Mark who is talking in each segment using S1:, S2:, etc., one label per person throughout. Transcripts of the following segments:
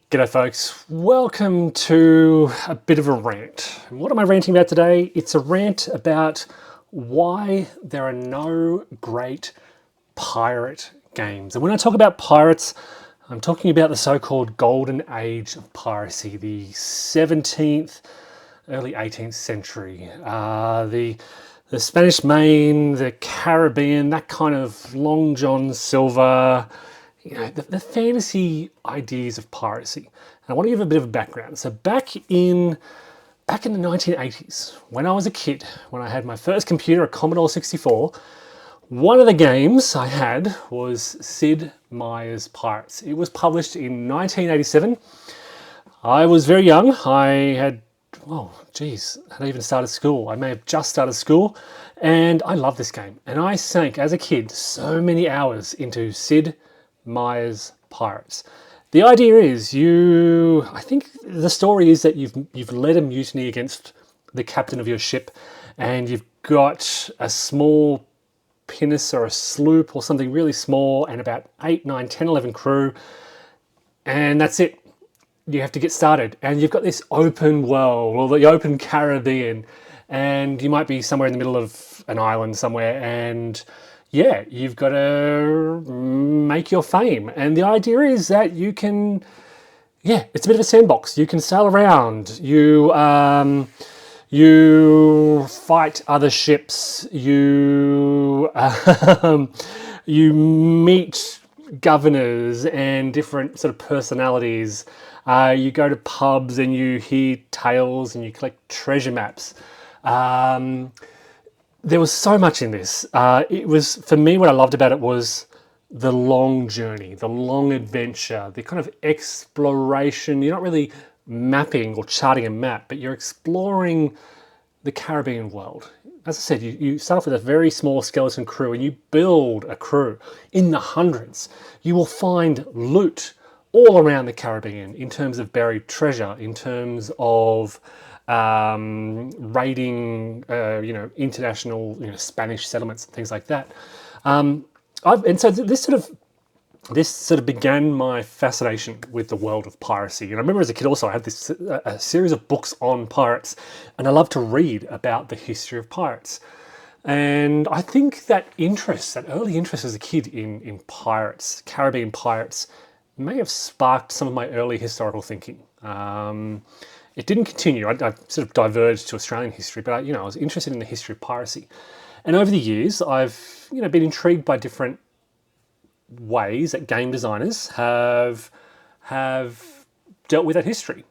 S1: G'day folks, welcome to a bit of a rant. What am I ranting about today? It's a rant about why there are no great pirate games. And when I talk about pirates, I'm talking about the so-called golden age of piracy, the 17th, early 18th century, the Spanish Main, the Caribbean, that kind of Long John Silver, the fantasy ideas of piracy. And I want to give a bit of a background. So back in the 1980s, when I was a kid, when I had my first computer, a Commodore 64, one of the games I had was Sid Meier's Pirates. It was published in 1987. I was very young. Had I even started school. I may have just started school, and I loved this game. And I sank, as a kid, so many hours into Sid Meier's Pirates. The idea is I think the story is that you've led a mutiny against the captain of your ship, and you've got a small pinnace or a sloop or something really small and about 8, 9, 10, 11 crew, and that's it. You have to get started, and you've got this open world, or the open Caribbean, and you might be somewhere in the middle of an island somewhere, and yeah, you've got to make your fame. And the idea is that you can, it's a bit of a sandbox. You can sail around, you fight other ships, you meet governors and different sort of personalities. You go to pubs and you hear tales and you collect treasure maps. There was so much in this. It was, for me, what I loved about it was the long journey, the long adventure, the kind of exploration. You're not really mapping or charting a map, but you're exploring the Caribbean world. As I said, you start off with a very small skeleton crew and you build a crew in the hundreds. You will find loot all around the Caribbean in terms of buried treasure, in terms of raiding, international, Spanish settlements and things like that. So this sort of began my fascination with the world of piracy. And I remember as a kid also I had a series of books on pirates, and I loved to read about the history of pirates. And I think that early interest as a kid in pirates, Caribbean pirates, may have sparked some of my early historical thinking. It didn't continue. I sort of diverged to Australian history, but I was interested in the history of piracy. And over the years, I've been intrigued by different ways that game designers have dealt with that history.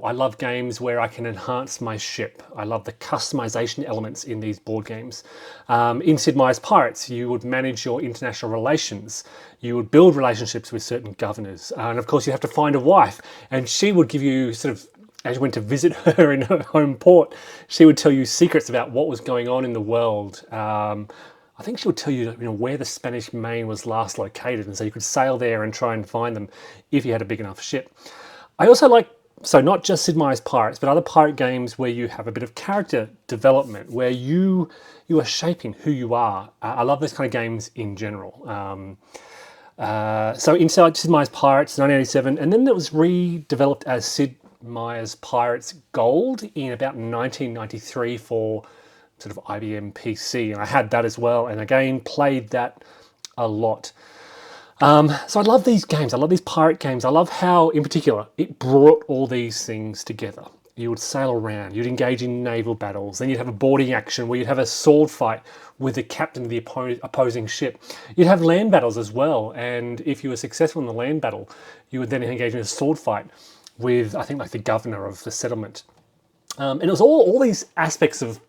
S1: I love games where I can enhance my ship. I love the customization elements in these board games. In Sid Meier's Pirates, you would manage your international relations. You would build relationships with certain governors. And of course, you have to find a wife. And she would give you sort of, as you went to visit her in her home port, she would tell you secrets about what was going on in the world. I think she would tell you, where the Spanish Main was last located, and so you could sail there and try and find them if you had a big enough ship. I also like, so not just Sid Meier's Pirates, but other pirate games where you have a bit of character development, where you are shaping who you are. I love those kind of games in general. So inside Sid Meier's Pirates, 1987, and then it was redeveloped as Sid Meier's Pirates Gold in about 1993 for sort of IBM PC, and I had that as well, and again played that a lot. So I love these games. I love these pirate games. I love how, in particular, it brought all these things together. You would sail around, you'd engage in naval battles, then you'd have a boarding action where you'd have a sword fight with the captain of the opposing ship. You'd have land battles as well, and if you were successful in the land battle, you would then engage in a sword fight with, I think, like the governor of the settlement. And it was all these aspects of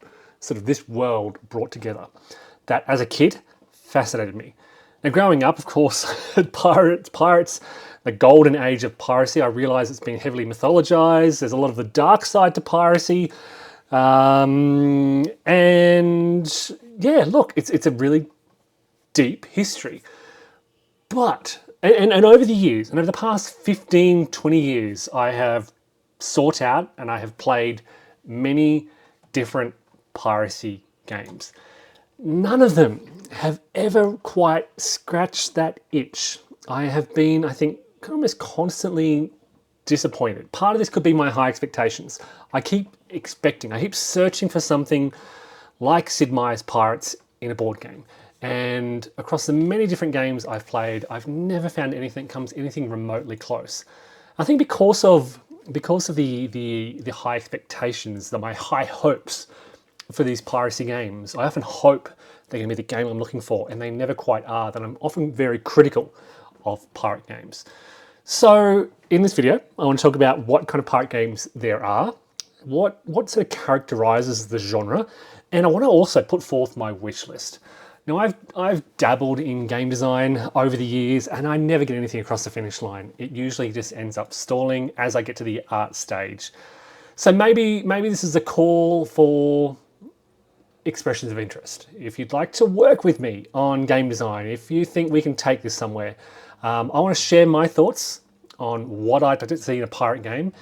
S1: sort of this world brought together that, as a kid, fascinated me. Now, growing up, of course, pirates, the golden age of piracy, I realise it's been heavily mythologized. There's a lot of the dark side to piracy. And yeah, look, it's a really deep history. But, and over the years, and over the past 15, 20 years, I have sought out and I have played many different piracy games. None of them have ever quite scratched that itch. I have been, I think, almost constantly disappointed. Part of this could be my high expectations. I keep searching for something like Sid Meier's Pirates in a board game. And across the many different games I've played, I've never found anything comes anything remotely close. I think because of the high expectations, my high hopes for these piracy games, I often hope they're going to be the game I'm looking for, and they never quite are. Then I'm often very critical of pirate games. So in this video, I want to talk about what kind of pirate games there are, what sort of characterizes the genre, and I want to also put forth my wish list. Now, I've dabbled in game design over the years, and I never get anything across the finish line. It usually just ends up stalling as I get to the art stage. So maybe this is a call for expressions of interest. If you'd like to work with me on game design, if you think we can take this somewhere, I want to share my thoughts on what I'd like to see in a pirate game,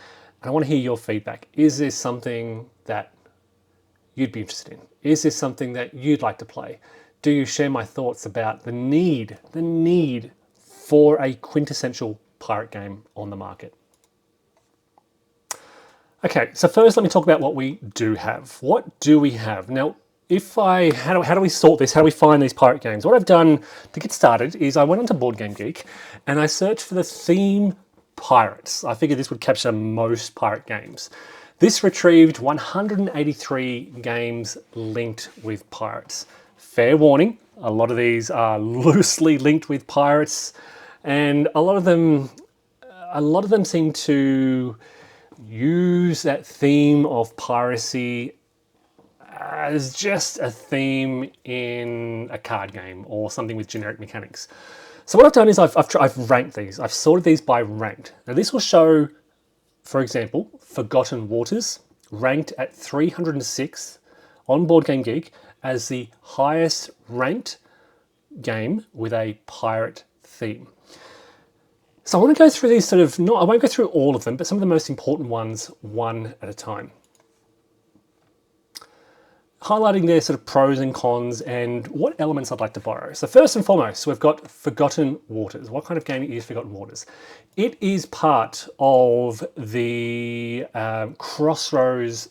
S1: and I want to hear your feedback. Is this something that you'd be interested in? Is this something that you'd like to play? Do you share my thoughts about the need for a quintessential pirate game on the market? Okay, so first let me talk about what we do have. What do we have? Now, how do we sort this? How do we find these pirate games? What I've done to get started is I went onto Board Game Geek and I searched for the theme pirates. I figured this would capture most pirate games. This retrieved 183 games linked with pirates. Fair warning, a lot of these are loosely linked with pirates, and a lot of them seem to use that theme of piracy as just a theme in a card game or something with generic mechanics. So what I've done is I've ranked these. I've sorted these by ranked. Now this will show, for example, Forgotten Waters ranked at 306 on Board Game Geek as the highest ranked game with a pirate theme. So I want to go through these I won't go through all of them, but some of the most important ones one at a time. Highlighting their sort of pros and cons and what elements I'd like to borrow. So first and foremost, we've got Forgotten Waters. What kind of game is Forgotten Waters? It is part of the Crossroads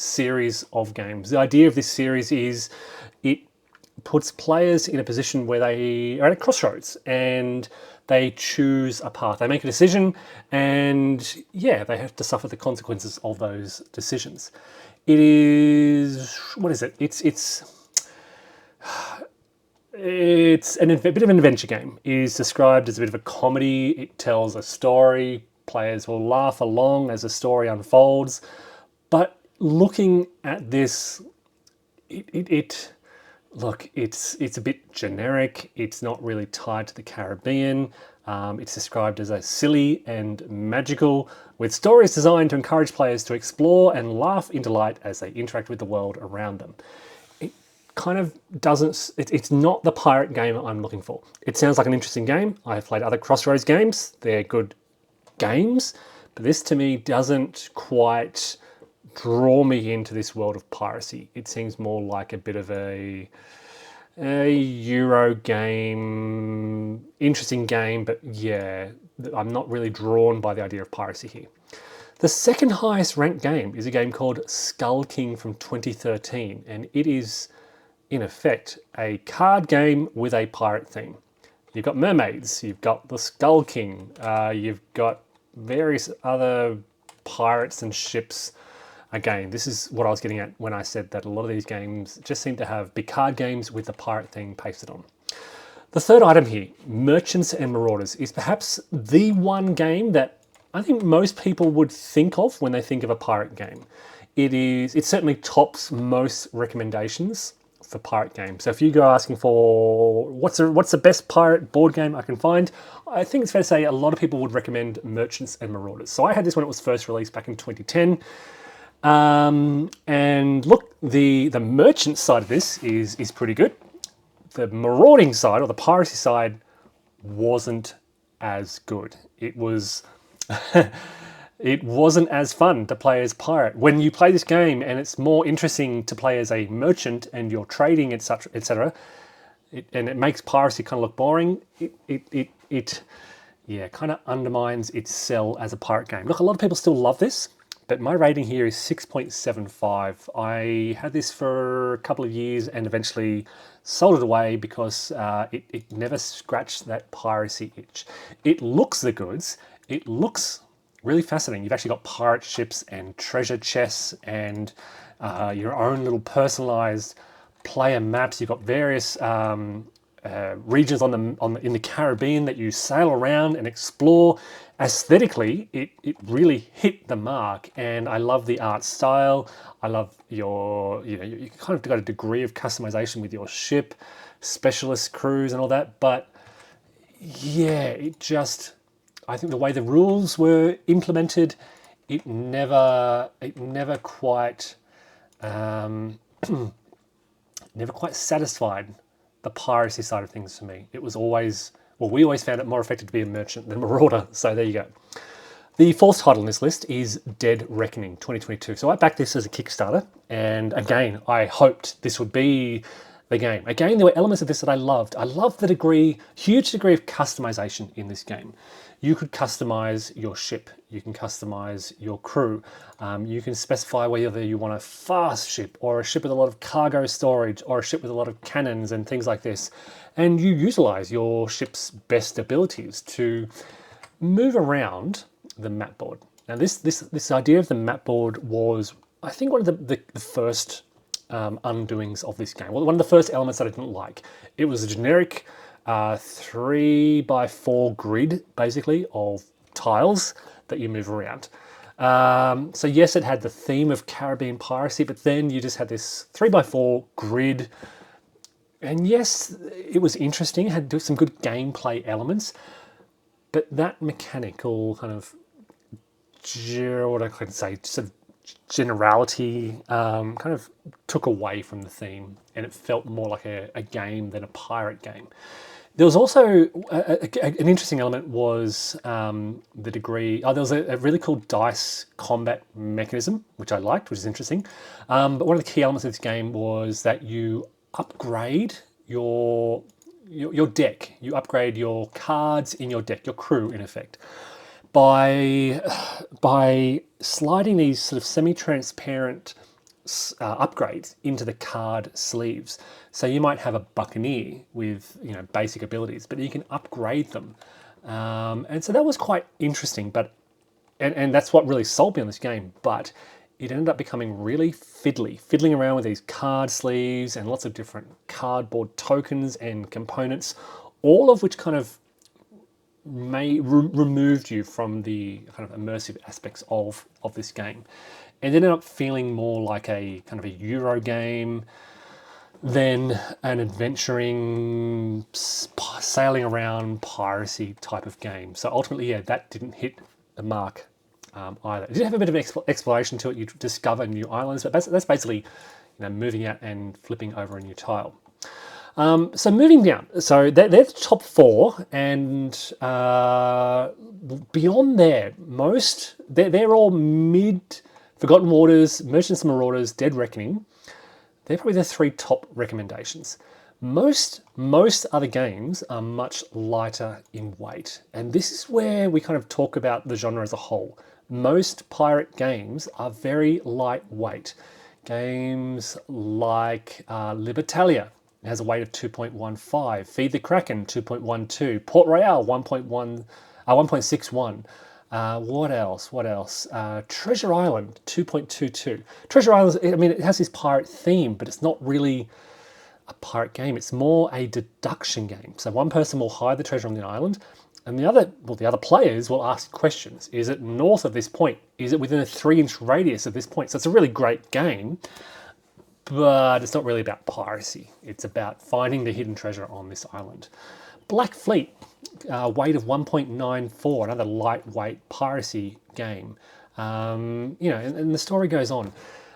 S1: series of games. The idea of this series is it puts players in a position where they are at a crossroads and they choose a path. They make a decision and yeah, they have to suffer the consequences of those decisions. It is, what is it? It's a bit of an adventure game. It is described as a bit of a comedy. It tells a story. Players will laugh along as the story unfolds. But looking at this, it's a bit generic. It's not really tied to the Caribbean. It's described as a silly and magical, with stories designed to encourage players to explore and laugh in delight as they interact with the world around them. It kind of doesn't, it's not the pirate game I'm looking for. It sounds like an interesting game. I have played other Crossroads games. They're good games, but this to me doesn't quite draw me into this world of piracy. It seems more like a bit of a Euro game, interesting game, but yeah, I'm not really drawn by the idea of piracy here. The second highest ranked game is a game called Skull King from 2013, and it is, in effect, a card game with a pirate theme. You've got mermaids, you've got the Skull King, you've got various other pirates and ships. Again, this is what I was getting at when I said that a lot of these games just seem to have big card games with the pirate theme pasted on. The third item here, Merchants and Marauders, is perhaps the one game that I think most people would think of when they think of a pirate game. It certainly tops most recommendations for pirate games. So if you go asking for what's the best pirate board game I can find, I think it's fair to say a lot of people would recommend Merchants and Marauders. So I had this when it was first released back in 2010. And look, the merchant side of this is pretty good. The marauding side, or the piracy side, wasn't as good. It was it wasn't as fun to play as pirate. When you play this game and it's more interesting to play as a merchant and you're trading, etc., and it makes piracy kind of look boring, yeah, kind of undermines its sell as a pirate game. Look, a lot of people still love this, but my rating here is 6.75. I had this for a couple of years and eventually sold it away because it never scratched that piracy itch. It looks the goods. It looks really fascinating. You've actually got pirate ships and treasure chests and your own little personalized player maps. You've got various regions in the Caribbean that you sail around and explore. Aesthetically, it really hit the mark, and I love the art style. I love you kind of got a degree of customization with your ship, specialist crews, and all that. But yeah, I think the way the rules were implemented, it never quite never quite satisfied the piracy side of things for me. It was always, well, we always found it more effective to be a merchant than a marauder. So there you go. The fourth title on this list is Dead Reckoning 2022. So I backed this as a Kickstarter, and again, I hoped this would be the game. Again, there were elements of this that I loved. I loved the huge degree of customization in this game. You could customize your ship. You can customize your crew. You can specify whether you want a fast ship or a ship with a lot of cargo storage or a ship with a lot of cannons and things like this. And you utilize your ship's best abilities to move around the map board. Now, this idea of the map board was, I think, one of the first undoings of this game. Well, one of the first elements that I didn't like. It was a generic 3x4 grid, basically, of tiles that you move around. So yes, it had the theme of Caribbean piracy, but then you just had this 3x4 grid. And yes, it was interesting, it had some good gameplay elements, but that mechanical kind of, what I could say, sort of generality kind of took away from the theme, and it felt more like a game than a pirate game. There was also an interesting element was the degree. There was a really cool dice combat mechanism, which I liked, which is interesting. But one of the key elements of this game was that you upgrade your deck. You upgrade your cards in your deck, your crew, in effect, by sliding these sort of semi-transparent upgrades into the card sleeves. So you might have a buccaneer with basic abilities, but you can upgrade them, and so that was quite interesting. But and that's what really sold me on this game. But it ended up becoming really fiddling around with these card sleeves and lots of different cardboard tokens and components, all of which kind of removed you from the kind of immersive aspects of this game. It ended up feeling more like a kind of a Euro game than an adventuring, sailing around piracy type of game. So ultimately, yeah, that didn't hit the mark either. It did have a bit of exploration to it. You discover new islands, but that's basically moving out and flipping over a new tile. So moving down, so they're the top four, and beyond there, they're all mid. Forgotten Waters, Merchants and Marauders, Dead Reckoning. They're probably the three top recommendations. Most other games are much lighter in weight, and this is where we kind of talk about the genre as a whole. Most pirate games are very lightweight. Games like Libertalia has a weight of 2.15, Feed the Kraken 2.12, Port Royale 1.61. What else? Treasure Island 2.22. Treasure Island, I mean, it has this pirate theme, but it's not really a pirate game. It's more a deduction game. So one person will hide the treasure on the island, and the other players will ask questions. Is it north of this point? Is it within a 3-inch radius of this point? So it's a really great game, but it's not really about piracy. It's about finding the hidden treasure on this island. Black Fleet, weight of 1.94, another lightweight piracy game. And the story goes on.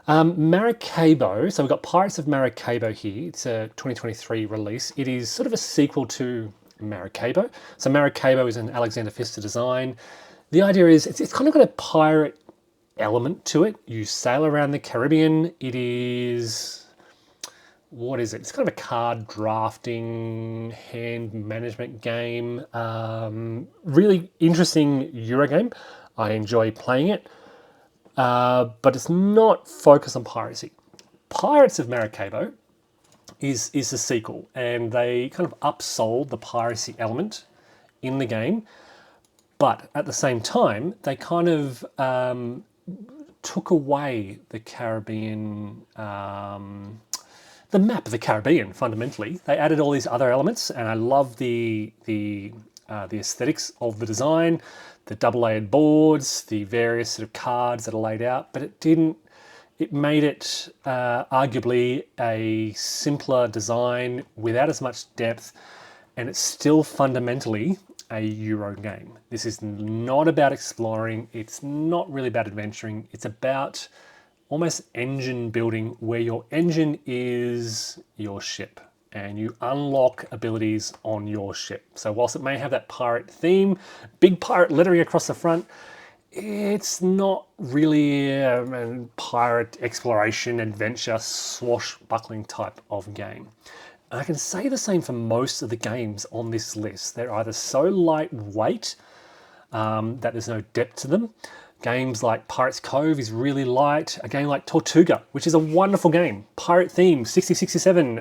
S1: Maracaibo, so we've got Pirates of Maracaibo here. It's a 2023 release. It is sort of a sequel to Maracaibo. So Maracaibo is an Alexander Pfister design. The idea is it's kind of got a pirate element to it. You sail around the Caribbean. It is... what is it? It's kind of a card drafting, hand management game. Really interesting Euro game. I enjoy playing it, but it's not focused on piracy. Pirates of Maracaibo is the sequel, and they kind of upsold the piracy element in the game, but at the same time, they kind of took away the Caribbean, the map of the Caribbean. Fundamentally, they added all these other elements, and I love the aesthetics of the design, the double-layered boards, the various sort of cards that are laid out. But it didn't. It made it arguably a simpler design without as much depth, and it's still fundamentally a Euro game. This is not about exploring. It's not really about adventuring. It's about almost engine building, where your engine is your ship and you unlock abilities on your ship. So whilst it may have that pirate theme, big pirate lettering across the front, it's not really a pirate exploration, adventure, swashbuckling type of game. And I can say the same for most of the games on this list. They're either so lightweight that there's no depth to them. Games like Pirates Cove is really light. A game like Tortuga, which is a wonderful game, pirate theme, 6067.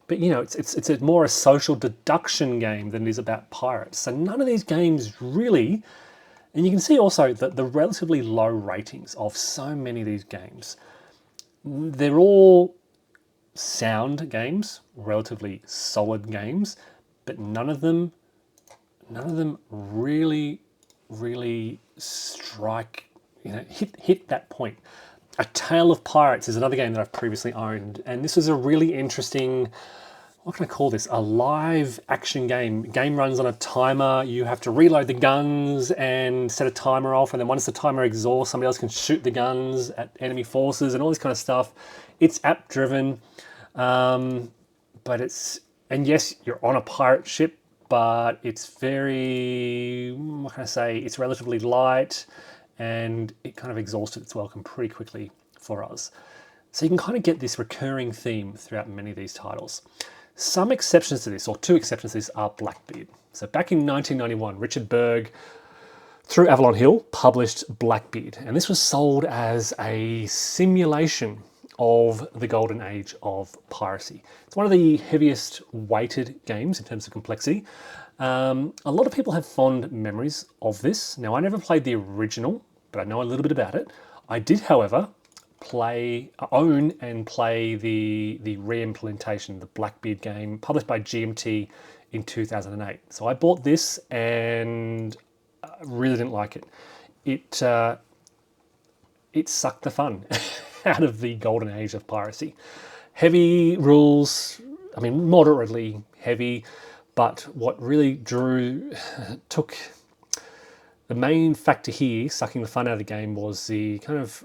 S1: But you know, it's a more a social deduction game than it is about pirates. So none of these games really. And you can see also that the relatively low ratings of so many of these games, they're all sound games, relatively solid games, but none of them really strike, hit that point. A Tale of Pirates is another game that I've previously owned, and this was a really interesting, what can I call this? A live action game. Game runs on a timer. You have to reload the guns and set a timer off, and then once the timer exhausts, somebody else can shoot the guns at enemy forces and all this kind of stuff. It's app driven, but and yes, you're on a pirate ship, but it's very, what can I say? It's relatively light, and it kind of exhausted its welcome pretty quickly for us. So you can kind of get this recurring theme throughout many of these titles. Some exceptions to this, or two exceptions to this, are Blackbeard. So back in 1991, Richard Berg, through Avalon Hill, published Blackbeard. And this was sold as a simulation of the golden age of piracy. It's one of the heaviest weighted games in terms of complexity. A lot of people have fond memories of this. Now, I never played the original, but I know a little bit about it. I did, however, own and play the re-implementation, the Blackbeard game, published by GMT in 2008. So I bought this and really didn't like it. It sucked the fun out of the golden age of piracy. Heavy rules, I mean, moderately heavy, but what really took the main factor here, sucking the fun out of the game, was the kind of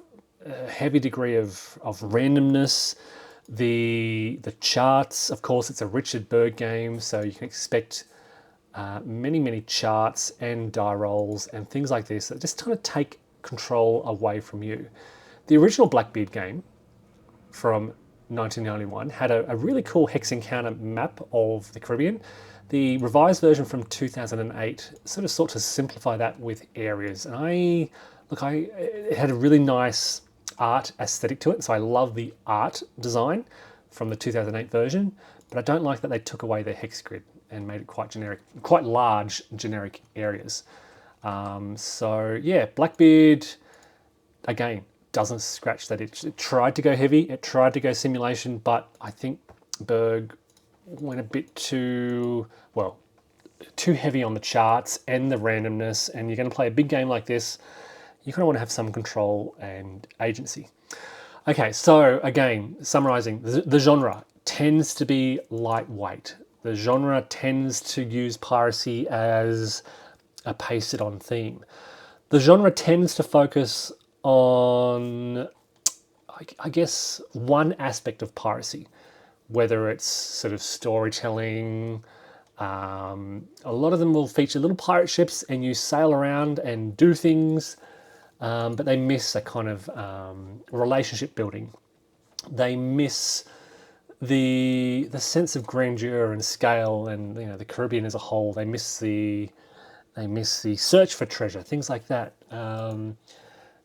S1: heavy degree of randomness. The charts, of course, it's a Richard Berg game, so you can expect many charts and die rolls and things like this that just kind of take control away from you. The original Blackbeard game from 1991 had a really cool hex encounter map of the Caribbean. The revised version from 2008 sort of sought to simplify that with areas, and it had a really nice art aesthetic to it, so I love the art design from the 2008 version, but I don't like that they took away the hex grid and made it quite generic, quite large generic areas. So yeah, Blackbeard, again, doesn't scratch that itch. It tried to go heavy, it tried to go simulation, but I think Berg went a bit too heavy on the charts and the randomness, and you're going to play a big game like this, you kind of want to have some control and agency. Okay, so again, summarizing, the genre tends to be lightweight. The genre tends to use piracy as a pasted-on theme. The genre tends to focus on, I guess, one aspect of piracy, whether it's sort of storytelling. A lot of them will feature little pirate ships and you sail around and do things, but they miss a kind of relationship building. They miss the sense of grandeur and scale, and the Caribbean as a whole, they miss the search for treasure, things like that.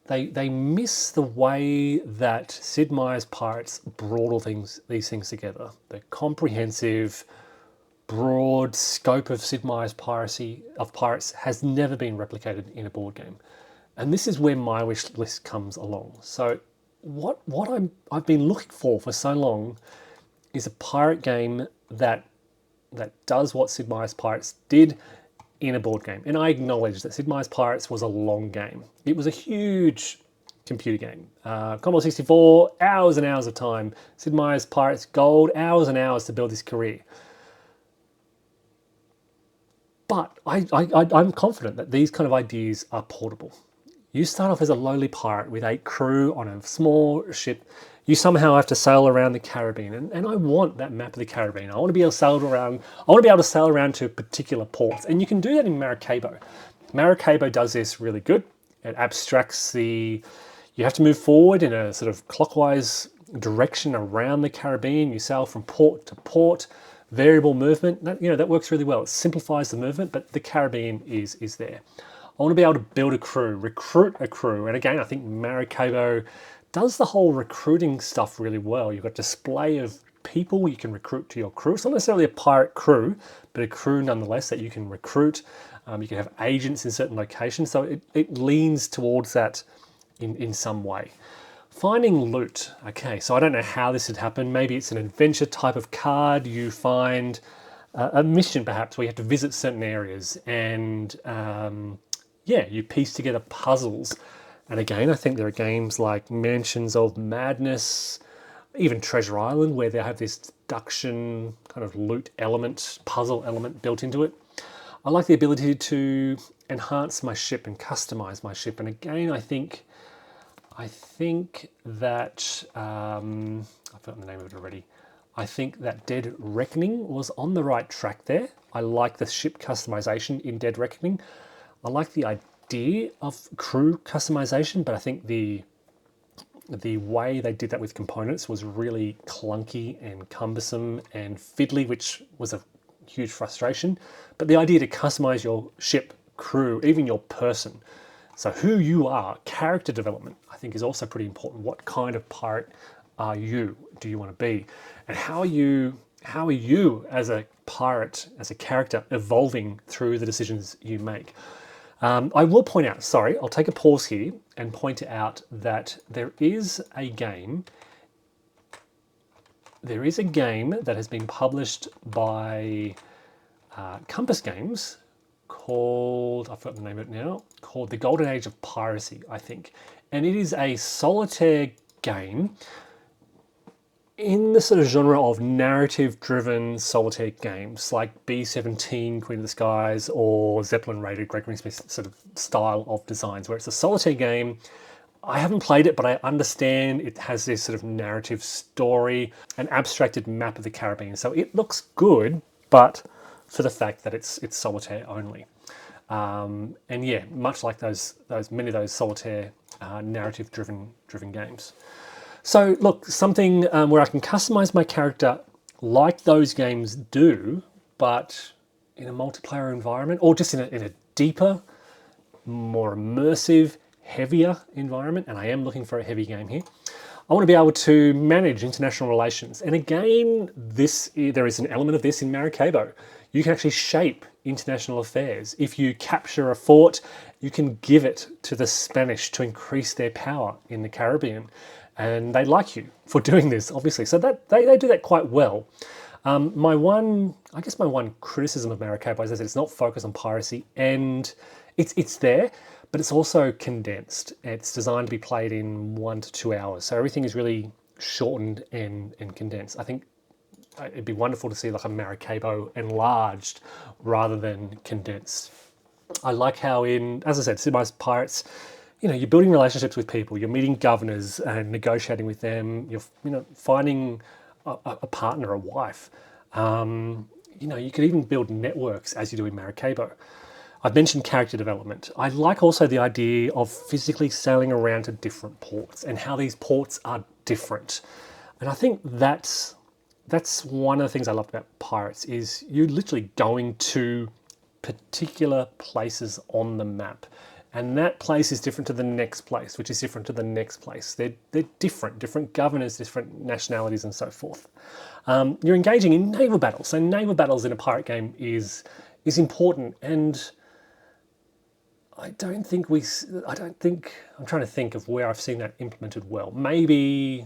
S1: They miss the way that Sid Meier's Pirates brought these things together. The comprehensive, broad scope of Sid Meier's Pirates has never been replicated in a board game, and this is where my wish list comes along. So, I've been looking for so long is a pirate game that does what Sid Meier's Pirates did in a board game. And I acknowledge that Sid Meier's Pirates was a long game. It was a huge computer game. Commodore 64, hours and hours of time. Sid Meier's Pirates Gold, hours and hours to build his career. But I'm confident that these kind of ideas are portable. You start off as a lowly pirate with a crew on a small ship. You somehow have to sail around the Caribbean, and I want that map of the Caribbean. I want to be able to sail around. I want to be able to sail around to particular ports, and you can do that in Maracaibo. Maracaibo does this really good. It abstracts You have to move forward in a sort of clockwise direction around the Caribbean. You sail from port to port. Variable movement. That works really well. It simplifies the movement, but the Caribbean is there. I want to be able to build a crew, recruit a crew, and again, I think Maracaibo does the whole recruiting stuff really well. You've got display of people you can recruit to your crew. It's not necessarily a pirate crew, but a crew nonetheless that you can recruit. You can have agents in certain locations. So it leans towards that in some way. Finding loot. Okay, so I don't know how this had happened. Maybe it's an adventure type of card. You find a mission perhaps where you have to visit certain areas, and you piece together puzzles. And again, I think there are games like Mansions of Madness, even Treasure Island, where they have this deduction kind of loot element, puzzle element built into it. I like the ability to enhance my ship and customize my ship. And again, I think that I've forgotten the name of it already. I think that Dead Reckoning was on the right track there. I like the ship customization in Dead Reckoning. I like the idea of crew customization, but I think the way they did that with components was really clunky and cumbersome and fiddly, which was a huge frustration. But the idea to customize your ship, crew, even your person, so who you are, character development, I think is also pretty important. What kind of pirate are you? Do you want to be? And how are you as a pirate, as a character, evolving through the decisions you make? I will point out, I'll take a pause here and point out that there is a game that has been published by Compass Games called, I've forgotten the name of it now, called The Golden Age of Piracy, I think. And it is a solitaire game in the sort of genre of narrative-driven solitaire games like B-17, Queen of the Skies, or Zeppelin Raided, Gregory Smith sort of style of designs, where it's a solitaire game. I haven't played it, but I understand it has this sort of narrative story, an abstracted map of the Caribbean. So it looks good, but for the fact that it's solitaire only. And yeah, much like those many of those solitaire narrative-driven games. So look, something where I can customize my character like those games do, but in a multiplayer environment, or just in a deeper, more immersive, heavier environment. And I am looking for a heavy game here. I want to be able to manage international relations. And again, there is an element of this in Maracaibo. You can actually shape international affairs. If you capture a fort, you can give it to the Spanish to increase their power in the Caribbean. And they like you for doing this, obviously. So that they do that quite well. My one criticism of Maracaibo is that it's not focused on piracy, and it's there, but it's also condensed. It's designed to be played in 1 to 2 hours. So everything is really shortened and condensed. I think it'd be wonderful to see like a Maracaibo enlarged rather than condensed. I like how as I said, Sid Meier's Pirates, you're building relationships with people, you're meeting governors and negotiating with them, you're finding a partner, a wife. You could even build networks as you do in Maracaibo. I've mentioned character development. I like also the idea of physically sailing around to different ports and how these ports are different. And I think that's that's one of the things I love about pirates is you're literally going to particular places on the map. And that place is different to the next place, which is different to the next place. They're different governors, different nationalities, and so forth. You're engaging in naval battles. So naval battles in a pirate game is important. And I don't think I'm trying to think of where I've seen that implemented well. Maybe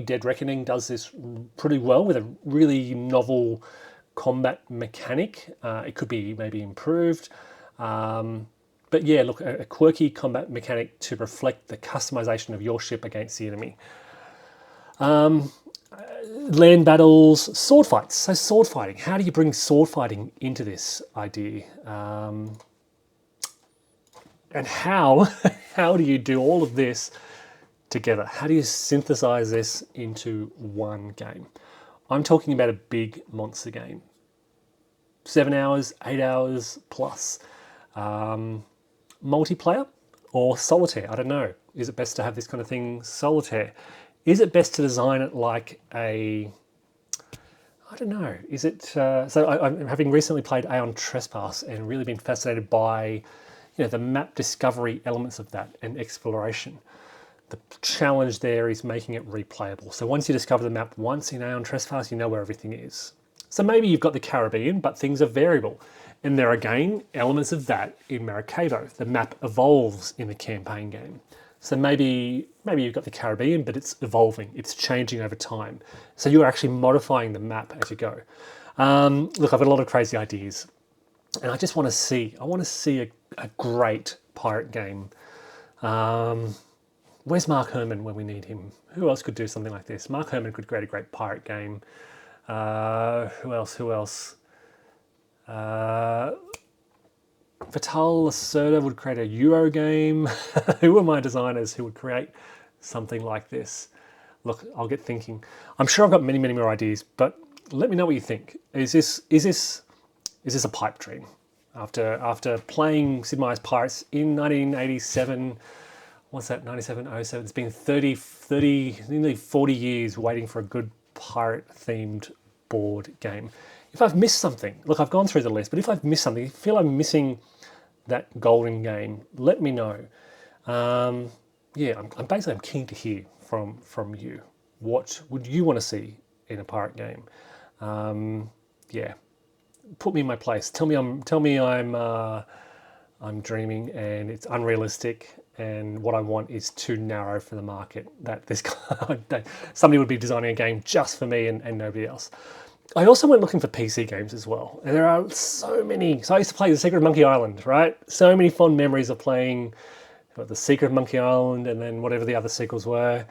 S1: Dead Reckoning does this pretty well with a really novel combat mechanic. It could be maybe improved. But yeah, look, a quirky combat mechanic to reflect the customization of your ship against the enemy. Land battles, sword fights. So sword fighting. How do you bring sword fighting into this idea? And how do you do all of this together? How do you synthesize this into one game? I'm talking about a big monster game. 7 hours, 8 hours plus. Multiplayer or solitaire? I don't know. Is it best to have this kind of thing solitaire? Is it best to design it like I don't know. Is it... so I'm having recently played Aeon Trespass and really been fascinated by the map discovery elements of that and exploration. The challenge there is making it replayable. So once you discover the map once in Aeon Trespass, you know where everything is. So maybe you've got the Caribbean, but things are variable. And there are, again, elements of that in Maracaibo. The map evolves in the campaign game. So maybe you've got the Caribbean, but it's evolving. It's changing over time. So you're actually modifying the map as you go. Look, I've got a lot of crazy ideas. And I just want to see a great pirate game. Where's Mark Herman when we need him? Who else could do something like this? Mark Herman could create a great pirate game. Who else? Vital Lacerda would create a Euro game. Who are my designers who would create something like this? Look, I'll get thinking. I'm sure I've got many more ideas, but let me know what you think. Is this a pipe dream? After playing Sid Meier's Pirates in 1987, what's that, 97, 07, it's been 30, nearly 40 years waiting for a good pirate-themed board game. If I've missed something, look, I've gone through the list, but if I've missed something, if you feel I'm missing that golden game, let me know. Yeah, I'm keen to hear from you. What would you want to see in a pirate game? Yeah, put me in my place. Tell me I'm dreaming and it's unrealistic, and what I want is too narrow for the market. That somebody would be designing a game just for me and nobody else. I also went looking for PC games as well, and there are so many. So I used to play The Secret of Monkey Island, right? So many fond memories of playing The Secret of Monkey Island and then whatever the other sequels were.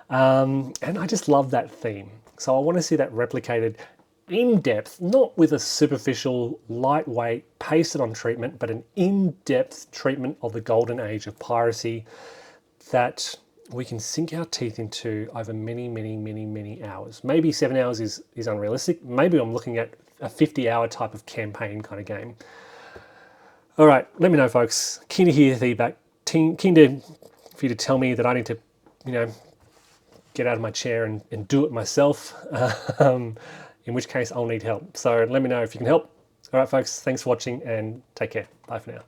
S1: And I just love that theme. So I want to see that replicated in depth, not with a superficial, lightweight, pasted on treatment, but an in-depth treatment of the golden age of piracy that we can sink our teeth into over many hours. Maybe 7 hours is unrealistic. Maybe I'm looking at a 50-hour type of campaign kind of game. All right, let me know, folks. Keen to hear your feedback. For you to tell me that I need to, get out of my chair and do it myself. In which case I'll need help. So let me know if you can help. All right, folks, thanks for watching and take care. Bye for now.